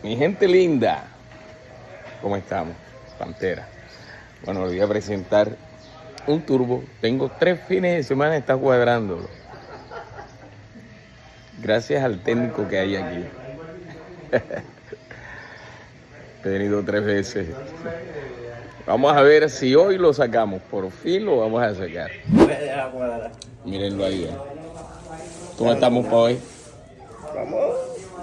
Mi gente linda, ¿cómo estamos? Pantera. Bueno, les voy a presentar un turbo. Tengo 3 fines de semana, está cuadrándolo. Gracias al técnico que hay aquí. He venido 3 veces. Vamos a ver si hoy lo sacamos. Por fin lo vamos a sacar. Mírenlo ahí. ¿Cómo estamos para hoy? Vamos,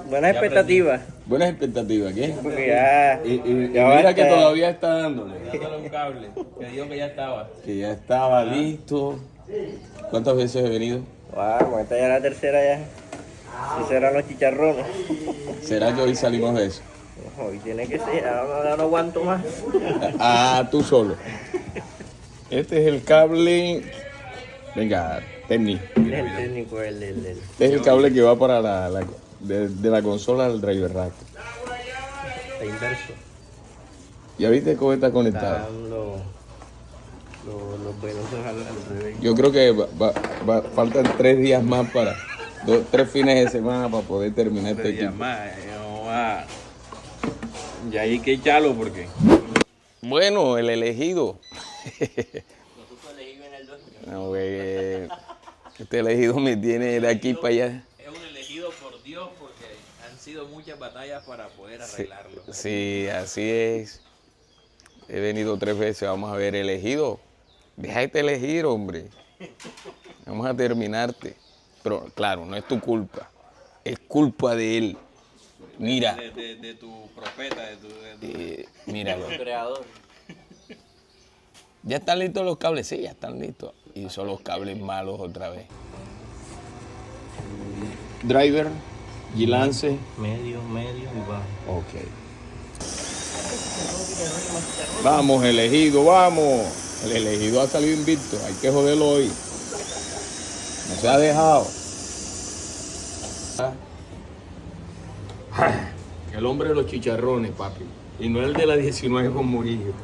buenas expectativas. Buenas expectativas, ¿qué? Porque ya, Y ya mira basta. que todavía está dándole. Dándole un cable, que dijo que ya estaba. Que ya estaba listo. ¿Cuántas veces he venido? Wow, esta ya es la tercera ya. Si serán los chicharrones. ¿Será que hoy salimos de eso? Hoy tiene que ser, ya no aguanto más. Ah, tú solo. Este es el cable. Venga, Tenny. El técnico, el. Este es el cable que va para de la consola al driver rack. Está inverso. ¿Ya viste cómo está Está conectado? dando los venosos al revés. Yo creo que faltan 3 días más para 3 fines de semana para poder terminar este equipo. Ya hay que echarlo porque. Bueno, el elegido. No, güey, este elegido me tiene de aquí para allá. Es un elegido por Dios porque han sido muchas batallas para poder arreglarlo. Sí, así es. He venido 3 veces, vamos a ver, elegido. Déjate elegir, hombre. Vamos a terminarte. Pero claro, no es tu culpa. Es culpa de él. Mira, De tu profeta, míralo. Creador. ¿Ya están listos los cables? Sí, ya están listos. Y son los cables malos otra vez. Driver, G-Lance. Medio y bajo. Ok. Vamos, elegido, vamos. El elegido ha salido invicto. Hay que joderlo hoy. No se ha dejado. El hombre de los chicharrones, papi. Y no el de la 19 con Murillo.